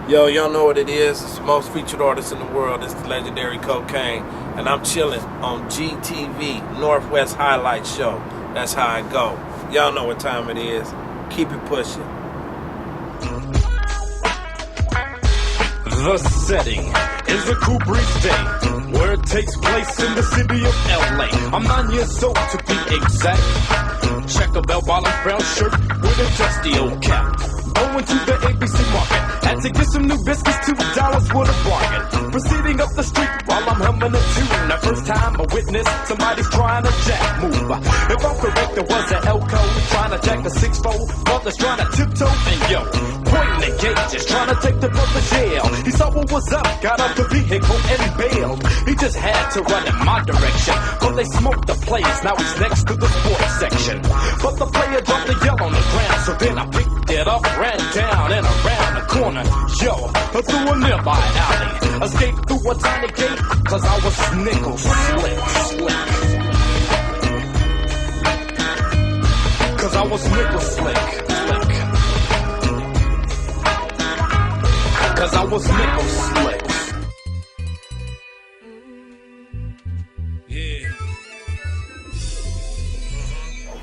Yo, y'all know what it is. It's the most featured artist in the world. It's the legendary Kokane. And I'm chilling on GTV, Northwest Highlight Show. That's how I go. Y'all know what time it is. Keep it pushing. The setting is a cool breeze day, where it takes place in the city of LA. I'm 9 years old to be exact. Check a bell bottom brown shirt with a dusty old cap. Going to the ABC market, had to get some new biscuits, $2 with a bargain. Proceeding up the street while I'm humming a tune. The first time I witnessed somebody's trying to jack move. If I'm correct, there was an Elko trying to jack a 6-4. Brothers trying to tiptoe and yo, pointing the gauges, trying to take the brother jail. He saw what was up, got out the vehicle and bailed. He just had to run in my direction, but they smoked the place. Now he's next to the sports section. But the player dropped the yell on the ground, so then I picked it up, ran down and around the corner. Yo, through a nearby alley, escaped through a tiny gate, cause I was nickel slick. Cause I was nickel slick. Cause I was nickel slick.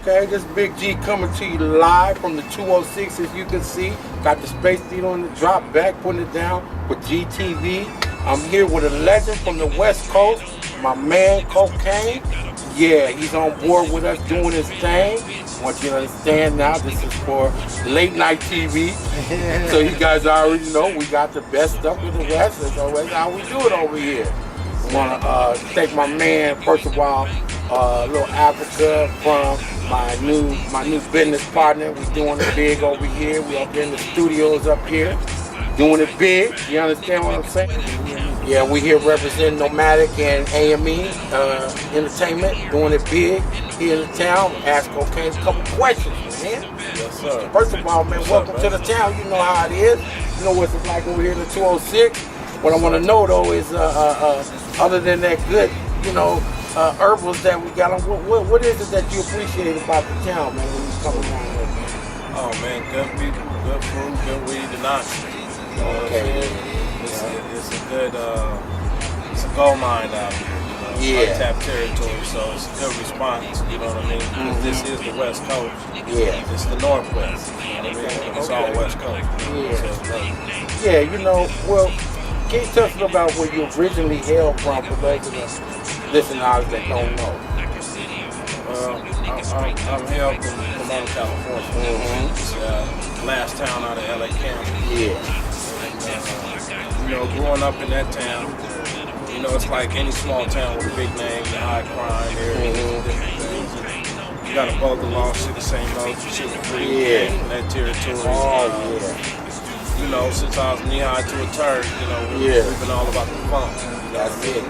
Okay, this Big G coming to you live from the 206, as you can see. Got the Space Needle on the drop back, putting it down with GTV. I'm here with a legend from the West Coast, my man Kokane. Yeah, he's on board with us doing his thing. I want you to understand now, this is for late night TV. So you guys already know we got the best stuff in the West. That's always how we do it over here. I want to thank my man, first of all, Little Africa, from my new business partner. We're doing it big over here. We up in the studios up here, doing it big. You understand what I'm saying? Yeah, we here representing Nomadic and AME Entertainment, doing it big here in the town. Ask Kokane a couple questions, man. Yes, sir. First of all, man, welcome to the town. You know how it is. You know what it's like over here in the 206. What I want to know though is, other than that good, herbals that we got, what is it that you appreciate about the town, man, when you come around here, man? Oh, man, good people, good food, good weed, and oxygen. You know what I'm saying? It's a good, it's a gold mine out here. Untapped territory, so it's a good response, you know what I mean? Because this is the West Coast. Yeah. It's the Northwest. You know what I mean? It's all West Coast. Yeah. Well, can you tell us about where you originally hailed from for those of us listeners that don't know? Well, I'm hailed from Kokane, California. It's the last town out of LA County. Yeah. And, growing up in that town, it's like any small town with a big name, the high crime area, different things. You got a both along, shit the same road, you shoot free in that territory. Since I was knee high to a turd, we've been all about the funk. That's it.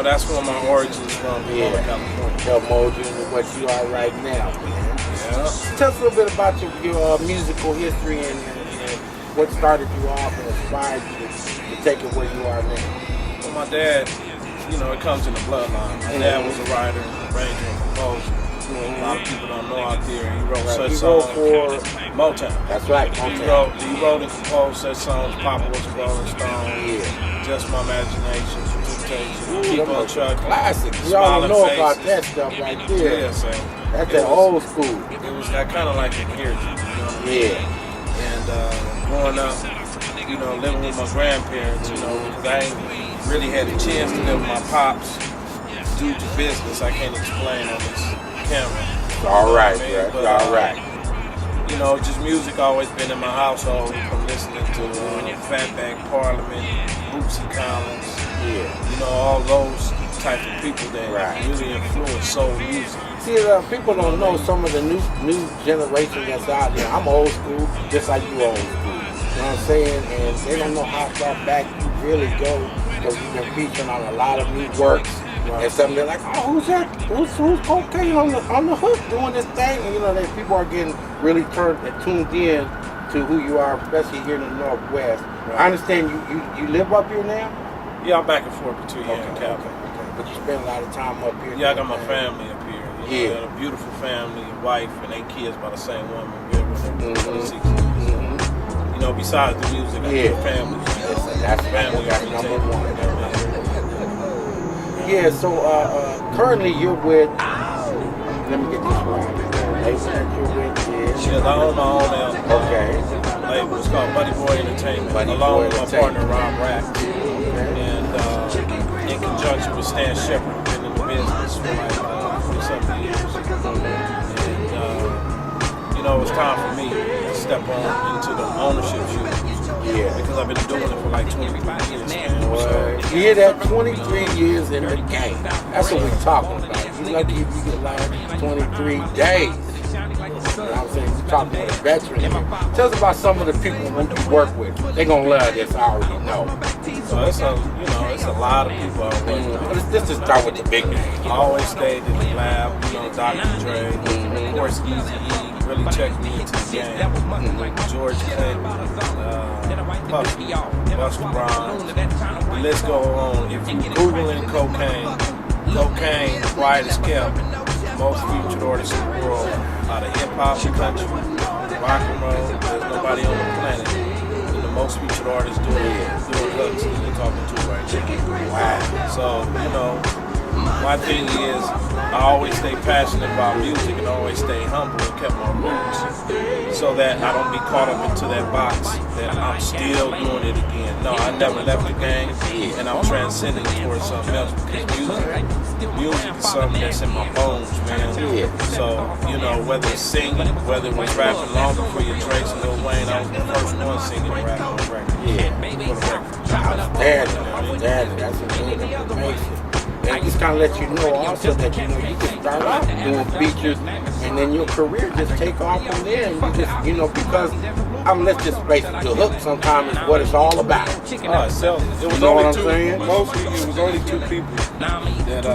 That's where my origins from, California. Help mold you into what you are right now, man. Yeah. Tell us a little bit about your musical history and what started you off and inspired you to take it where you are now. Well, my dad, it comes in the bloodline. My dad was a writer, arranger, and composer. A lot of people don't know out there. He wrote such songs for Motown. That's right, Motown. He wrote and composed such songs. Papa was a Rolling Stone. Just My Imagination, Temptation, Keep on Trucking. Classics. We all know about that stuff right there. Yeah, so that's that old school. It was that kind of like a heritage. And growing up, living with my grandparents, because I ain't really had a chance to live with my pops due to business. I can't explain on this camera. All right. Just music always been in my household, from listening to Fatback Parliament, Bootsy Collins, all those type of people that really influence soul music. See, people don't know some of the new generation that's out there. I'm old school, just like you old school. You know what I'm saying? And they don't know how far back you really go, because you've been featuring on a lot of new works. And something they're like, oh, who's that? Who's Kokane on the hook doing this thing? And people are getting really tuned in to who you are, especially here in the Northwest. I understand you live up here now? Yeah, I'm back and forth between here and Cal. But you spend a lot of time up here. Yeah, I got my family up here. I got a beautiful family, wife, and 8 kids by the same woman. We're with her for 6 years. know, besides the music, I Yeah. do family. That's Family number one. everything. Yeah, so currently you're with, let me get this right. Label that you're with is, Shit, I own my own now. okay. Label. It's called Buddy Boy Entertainment, Buddy along Boy with my Entertainment. partner Rob Rack. Okay. And in conjunction with Stan Shepard, been in the business for like 40-something years. And you know, it's time for me to step on into the ownership shoes. Yeah. Because I've been doing it for like 25 years. Man. So, You hear that? 23 years in the game. That's what we're talking about. You lucky if you get like 23 days. You know what I'm saying? We're talking with a veteran. Tell us about some of the people who you work with. They're going to love this, I already know. so it's a, you know, it's a lot of people I work with. But let's just start with the big names. I always stayed in the lab, you know, Dr. Dre, of course, Eazy-E, really checked me into the game. George Clinton, Puffy, Busta Rhymes, the list go on. If you Googling cocaine, quiet as kept, most featured artists in the world out of hip-hop, country, rock and roll, there's nobody on the planet. And the most featured artists doing hooks that you're talking to right now. Wow. So, you know, my thing is, I always stay passionate about music and always stay humble and kept my roots so that I don't be caught up into that box that I'm still doing it again. No, I never left the game and I'm transcending towards something else because music is something that's in my bones, man. So, you know, whether it's singing, whether it was rapping long before your Drake's and Lil Wayne, I was the first one singing and rapping on record. Outstanding. That's a good information. And just kind of let you know also that you can start out doing features and then your career just take off from there. And you just, because let's just face it, the hook sometimes is what it's all about. Oh, so it was only two. Mostly, it was only two people that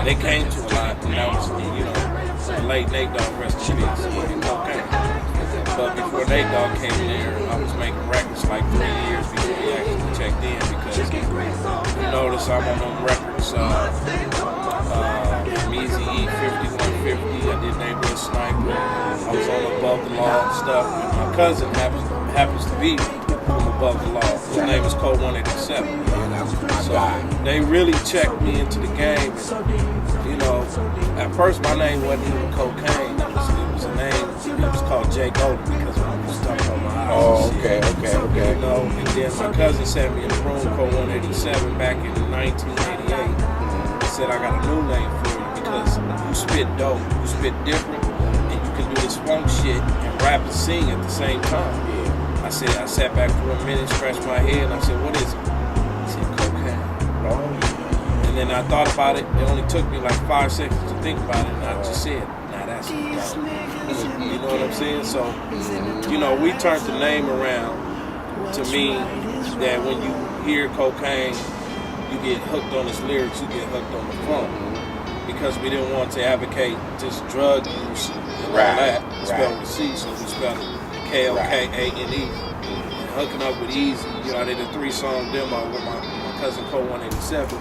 they came to a lot, and that was the late Nate Dogg, rest in peace, and Kokane. But before Nate Dogg came there, I was making records like 3 years before he actually checked in because you notice I'm on them records from Eazy-E 5150. I did Neighborhood Sniper. I was on Above the Law and stuff. And my cousin happens to be from Above the Law. His name is Code 187. So they really checked me into the game. And, at first my name wasn't even Kokane. It was a name. It was called J. Golden because when I was talking about my eyes. Oh, okay. And then my cousin sent me in the room, Code 187, back in 1988. He said, I got a new name for you because you spit dope, you spit different, and you can do this funk shit and rap and sing at the same time. I sat back for a minute, scratched my head, and I said, what is it? He said, cocaine. And then I thought about it. It only took me like 5 seconds to think about it, and I just said, nah, that's it. You know what I'm saying? So, we turned the name around to mean that when you hear cocaine, you get hooked on his lyrics, you get hooked on the funk. Because we didn't want to advocate just drug use and all that, spelled with C, so we spelled it Kokane. And hooking up with Eazy, I did a 3-song demo with my cousin Code 187.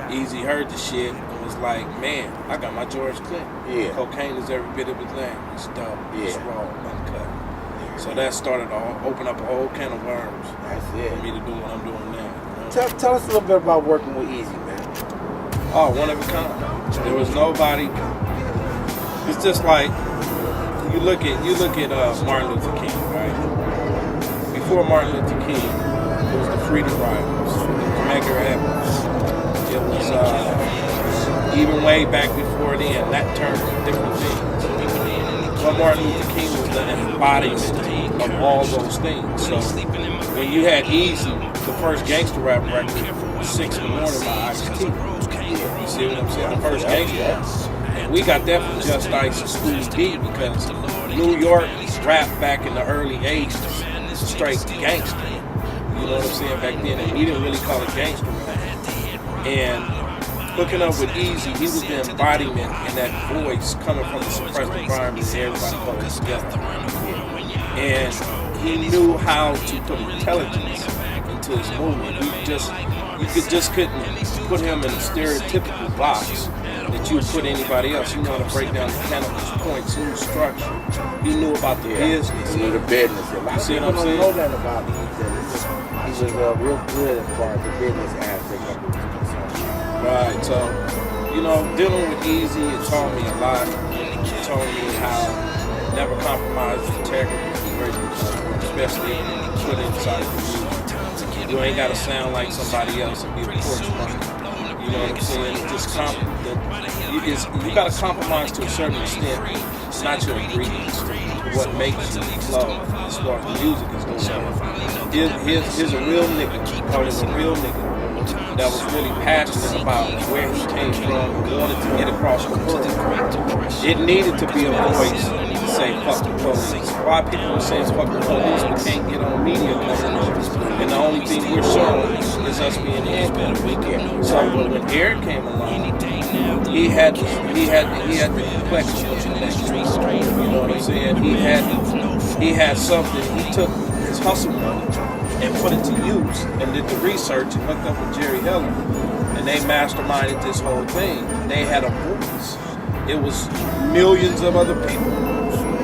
Eazy heard the shit and was like, man, I got my George Clinton. Yeah. Cocaine is every bit of his name. It's dope. It's raw, uncut. So that started to open up a whole can of worms for me to do what I'm doing now. Tell us a little bit about working with Eazy, man. Oh, one of a kind. There was nobody. It's just like you look at Martin Luther King, right? Before Martin Luther King, it was the Freedom Riders, Medgar Evers. It was even way back before then. That turned different things. But Martin Luther King was the embodiment of all those things. So when you had Eazy, the first gangster rap record was 6 in the morning by Ice-T. You see what I'm saying? The first gangster rap. And we got that from Just Ice and Schoolly D because New York rap back in the early 80s was straight gangster. You know what I'm saying? Back then, and we didn't really call it gangster rap. And hooking up with Eazy, he was the embodiment and that voice coming from a suppressed environment and everybody going together. And he knew how to put intelligence into his movement. He just you couldn't put him in a stereotypical box that you would put anybody else. He knew how to break down the Canada's points, he knew structure, he knew about the business. He knew the business. A lot You of see people what I'm don't saying? know that about him. He was real good as far as the business aspect of it was concerned. Right, so, you know, dealing with Easy, it taught me a lot. It taught me how never compromise integrity, especially put inside the music. You ain't gotta sound like somebody else and be a porch monkey. You know what I'm saying? You gotta compromise to a certain extent. It's not your ingredients, what makes you flow as far as music is concerned. Here's a real nigga, call him a real nigga, that was really passionate about where he came from and wanted to get across the world. It needed to be a voice to say fuck the police. Why people are saying fuck the police, we can't get on media coverage, and the only thing we're showing is us being handcuffed. So when Eric came along, he had the complexion of the next. You know what I'm saying? He had something. He took his hustle money and put it to use and did the research and hooked up with Jerry Heller, and they masterminded this whole thing. They had a voice. It was millions of other people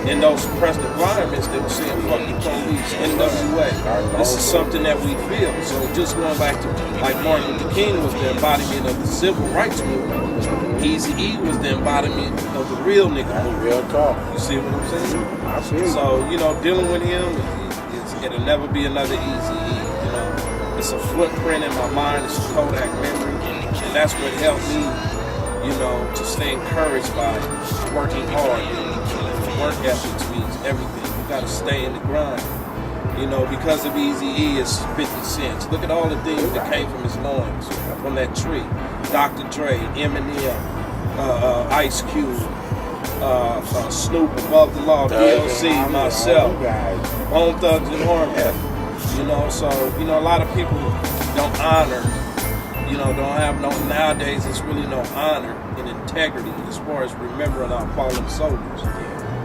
in those suppressed environments that were saying fuck the police, NWA. This is something that we feel. So just going back to like Martin Luther King was the embodiment of the civil rights movement. Eazy-E was the embodiment of the real nigga movement. Real talk. You see what I'm saying? I see. So, you know, dealing with him, it'll never be another Eazy-E. You know, it's a footprint in my mind. It's a Kodak memory, and that's what helped me, you know, to stay encouraged by working hard. Work ethics means everything. You got to stay in the grind. You know, because of Eazy-E, it's 50 cents. Look at all the things that came from his loins, from that tree. Dr. Dre, Eminem, Ice Cube, Snoop, Above the Law, DLC, myself, Bone Thugs and Harmony. You know, so, you know, a lot of people don't honor, you know, don't have no, nowadays it's really no honor and integrity as far as remembering our fallen soldiers.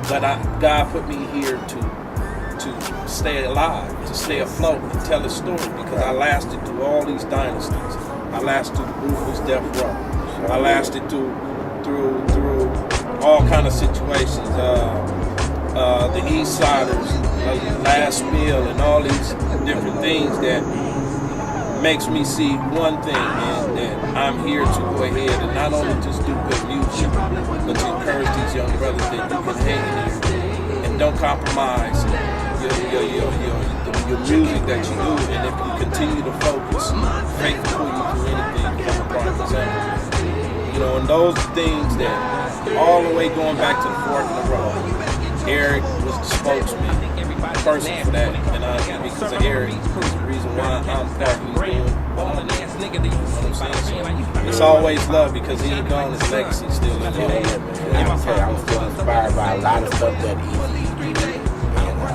But God put me here to stay alive, to stay afloat, and tell a story, because I lasted through all these dynasties. I lasted through the ruthless death row. I lasted through all kind of situations. The East Siders, Last Meal, and all these different things that makes me see one thing, and that I'm here to go ahead and not only just do good music, but to encourage these young brothers that you can hang in here and don't compromise your music that you do, and if you continue to focus, faith will pull you through anything. Become a prime example. You know, and those things that all the way going back to the fork in the road. Eric was the spokesman, person for that, and because of Eric, is the reason why I'm fucking doing what I'm doing. You know what I'm saying? So it's always love, because he ain't gone, his legacy still lives on. I'm still inspired by a lot of stuff that he did.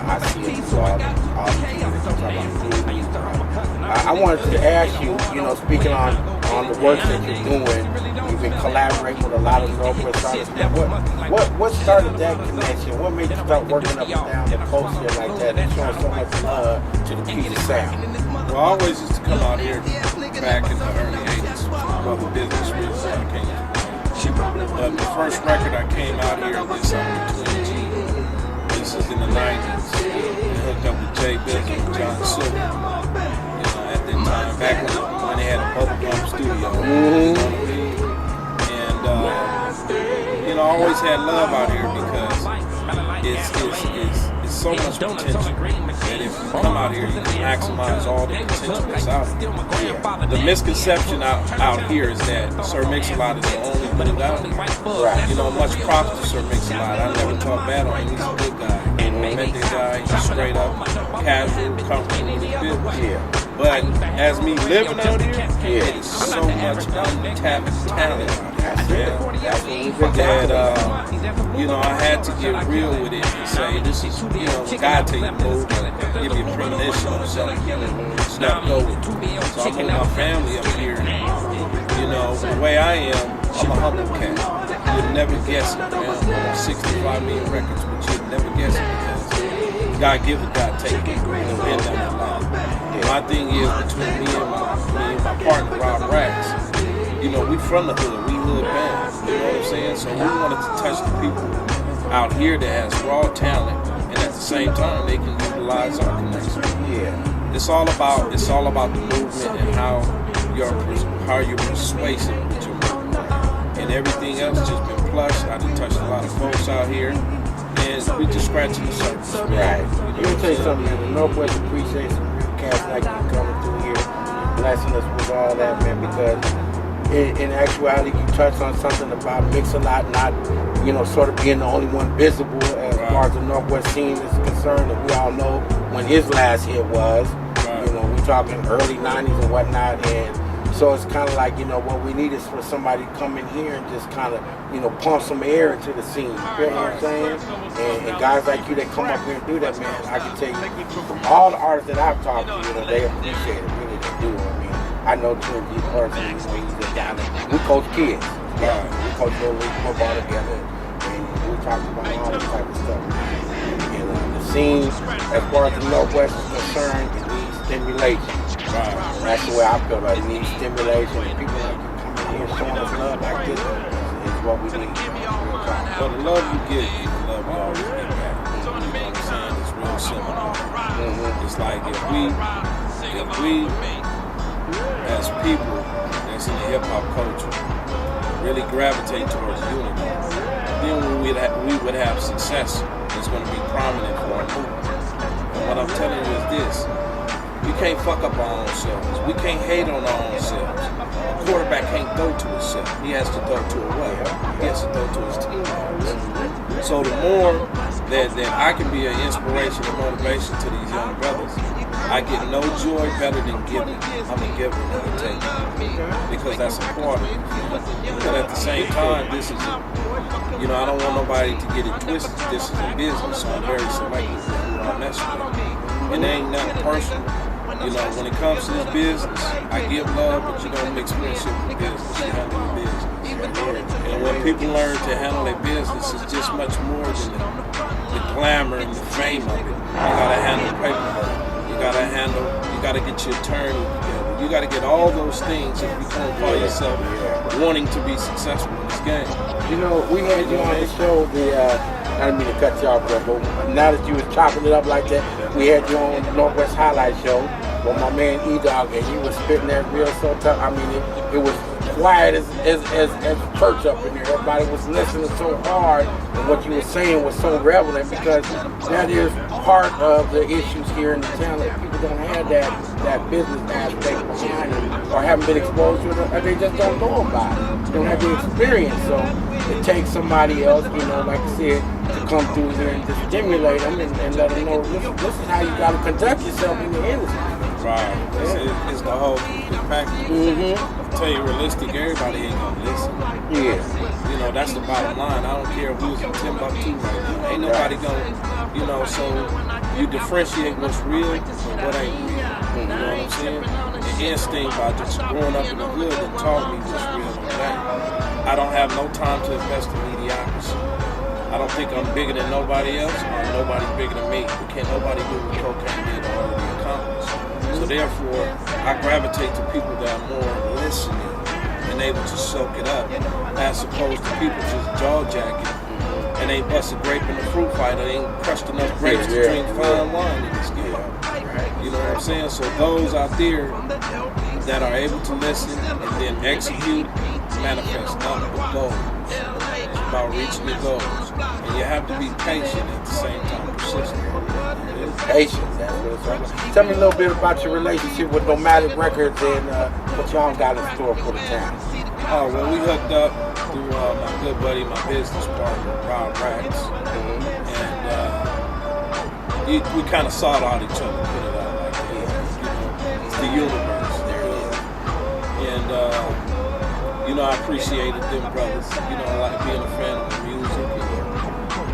I see it through all the I wanted to ask you, you know, speaking on the work that you're doing, you've been collaborating with a lot of Northwest artists. What started that connection? What made you start working up and down the coast here like that and showing so much love to the Puget Sound? Well, I always used to come out here back in the early 80s for the business reasons I came to. But the first record I came out here did something between G. This is in the 90s. I hooked up with Jay Bizzle and John Silver. You know, at that time, back when they had a bubblegum studio. You know what I mean? And, you know, I always had love out here because it's so much potential that if you come out here, you can maximize all the potential that's out here. The misconception out here is that Sir Mix-a-Lot is the only dude out here. Right. You know, much props to Sir Mix-a-Lot. I never talk bad on him. He's a good guy. I met that guy. He's straight up, casual, comfortable with his business. Yeah. But as me living out here, it is so much untapped talent. That, you know, I had to get real with it and say, this is, you know, when God tell you to move, give you a premonition or something, it's not go with it. So I moved my family up here. You know, the way I am, I'm a humble cat. You'd never guess it, man. I'm on 65 million records, but you'd never guess it because God give it, God take it. My thing is between me and my my partner Rob Rax, you know, we from the hood, we hood bands, you know what I'm saying? So we wanted to touch the people out here that has raw talent, and at the same time they can utilize our connection. Yeah. It's all about the movement and how you're persuasive with your movement, and everything else just been plush. I done touched a lot of folks out here, and we just scratching the surface. Right. Let me tell you something, man. The Northwest appreciates some real cats like you coming through here, blessing us with all that, man, because in actuality, you touched on something about Mix-a-Lot not, you know, sort of being the only one visible as far as the Northwest scene is concerned. And we all know when his last hit was, you know, we talking early 90s and whatnot. And so it's kind of like, you know, what we need is for somebody to come in here and just kind of, you know, pump some air into the scene. You feel what I'm saying? And guys like you that come up here and do that, man, I can tell you, from all the artists that I've talked to, you know, they appreciate it, really they do. I mean, I know Twin D personally, you know, he's a guy that we coach kids. Yeah, we coach little league football together, and we talked about all this type of stuff. And the scene, as far as the Northwest is concerned, it needs stimulation. Right. That's the way I feel about it. It needs stimulation. And people like you coming here showing us love like this is what we need. But the love you get is the love you always get back. You know what I'm saying? It's real simple. It's like if we as people that's in the hip hop culture really gravitate towards unity, then we would have success that's going to be prominent for our movement. And what I'm telling you is this: we can't fuck up our own selves. We can't hate on our own selves. A quarterback can't throw to himself. He has to throw to a what? He has to throw to his teammates. So the more that I can be an inspiration and motivation to these young brothers, I get no joy better than giving. I'm a giver, not a taker, because that's important. But at the same time, this is, you know, I don't want nobody to get it twisted. This is a business, so I'm very selective with who I mess with. And it ain't nothing personal. You know, when it comes to this business, I give love, but you don't mix friendship with business. You handle your business. And when people learn to handle their business, it's just much more than the glamour and the fame of it. You gotta handle paperwork. You gotta get your attorney together. You gotta get all those things if you can't call yourself wanting to be successful in this game. You know, we had you on the show, I didn't mean to cut you off, but now that you was chopping it up like that, we had you on the Northwest Highlight Show with my man E-Dog, and he was spitting that real so tough. I mean, it was quiet as church up in there. Everybody was listening so hard, and what you were saying was so relevant, because that is part of the issues here in the town, that people don't have that business aspect behind it, or haven't been exposed to it, or they just don't know about it. They don't have the experience, so it takes somebody else, you know, like I said, to come through here and to stimulate them and let them know this is how you got to conduct yourself in the industry. Right. It's the whole package. I tell you, realistic, everybody ain't gonna listen. Yeah. You know, that's the bottom line. I don't care who's in Timbuktu right now. Ain't nobody gonna, you know, so you differentiate what's real from what ain't real. You know what I'm saying? The instinct by just growing up in the hood and taught me what's real and that. I don't have no time to invest in mediocrity. I don't think I'm bigger than nobody else, or nobody's bigger than me. But can't nobody do what Kokane did or already accomplished. So therefore, I gravitate to people that are more listening and able to soak it up, as opposed to people just jaw-jacking and ain't busted grape in the fruit fight, or ain't crushed enough grapes to drink fine wine in this game. You know what I'm saying? So those out there that are able to listen and then execute, manifest nothing but goals. It's about reaching your goals. And you have to be patient at the same time, persistent. Patience, that's what it's all about. Tell me a little bit about your relationship with Nomadic Records and what y'all got in store for the town. Oh, well, we hooked up through my good buddy, my business partner, Rob Rax. And we kind of sought out each other, put it out like that. You know, it's the universe. There it is. And, you know, I appreciated them brothers. You know, I like being a fan of the music.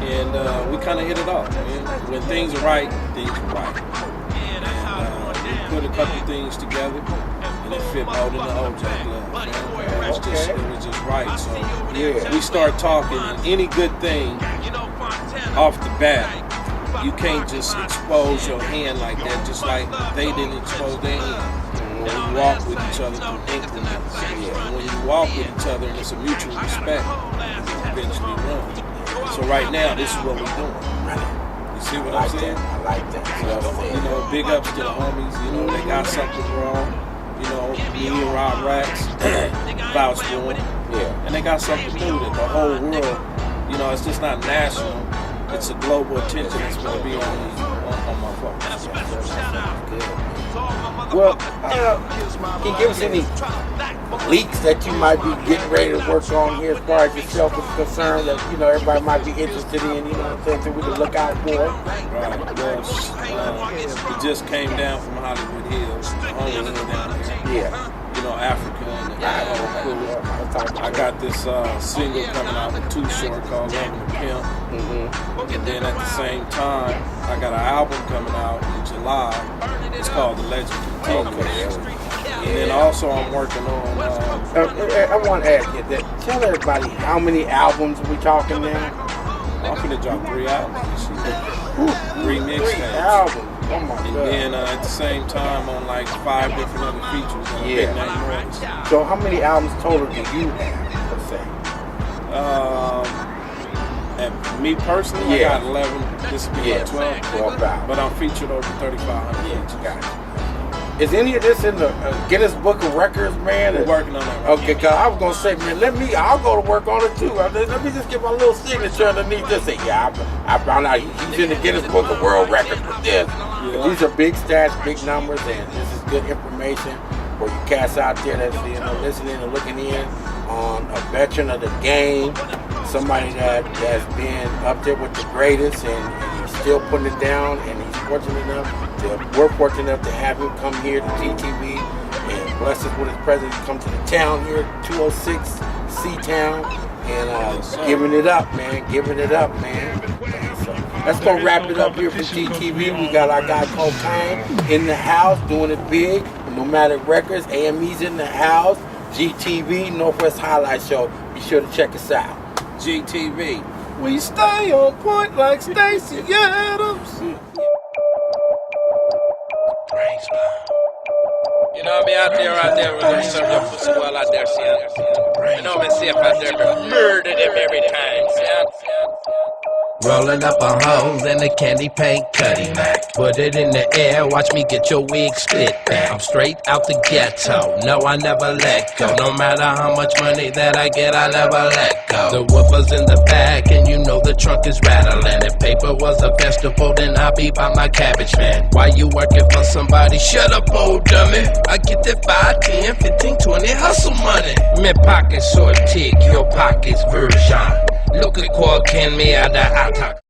And we kind of hit it off, man. When things are right, things are right. And we put a couple things together, and it fit out in the OJ glove, man. It was just right. So we start talking, and any good thing off the bat, you can't just expose your hand like that, just like they didn't expose their hand. we walk with each other through increments. And when you walk with each other and it's a mutual respect, you eventually run. So right now, this is what we're doing. You see what I'm saying? I like that. So, you know, big ups to the homies. You know, they got something wrong. You know, me and Rob Rax vouch for them. Yeah. And they got something new that the whole world, you know, it's just not national. It's a global attention that's going to be on my focus. Well, can you give us any leaks that you might be getting ready to work on here as far as yourself is concerned that, you know, everybody might be interested in, you know, things that we can look out for? Right. Well, it just came down from Hollywood Hills. The homies down here. Yeah. You know, Africa and the whole crew. I got this single coming out with Too Short called Love and the Pimp. And then at the same time, I got an album coming out in July. It's called The Legend Continues. And then also I'm working on... I want to ask you that. Tell everybody how many albums we talking now? I'm going to drop 3 albums this year. 3 mixtapes. 3 albums. Oh my and God. then at the same time on like 5 different other features. Yeah. Big name artists. So how many albums total do you have, let's say? And me personally, I got 11. This will be my 12. But I'm featured over 3,500 features. Gotcha. Is any of this in the Guinness Book of Records, man? We're working on that. Okay, cause I was gonna say, man, I'll go to work on it too. Let me just get my little signature underneath this. Say, yeah, I found out he's in the Guinness Book of World Records with this. Yeah. These are big stats, big numbers, and this is good information for you cats out there that's listening and looking in on a veteran of the game, somebody that's been up there with the greatest, and he's still putting it down, and he's fortunate enough. We're fortunate enough to have him come here to GTV and bless us with his presence. Come to the town here, 206 C-Town, and giving it up, man. Giving it up, man. So let's go wrap it up here for GTV. We got our guy Kokane in the house doing it big. Nomadic Records, AME's in the house. GTV, Northwest Highlight Show. Be sure to check us out. GTV. We stay on point like Stacey Adams. You know, me out there, we're gonna serve your pussy well out there, see ya. You know, me safe out there, but murder them every time, see ya. Rolling up on hoes in a candy paint cutty Mac. Put it in the air, watch me get your wig split back. I'm straight out the ghetto, no I never let go. No matter how much money that I get, I never let go. The whoopers in the back and you know the trunk is rattling. If paper was a vegetable, then I'd be by my cabbage man. Why you working for somebody? Shut up, old dummy. I get that 5, 10, 15, 20 hustle money. My pockets short tick, your pockets version. Look at Kokane, me out the attack.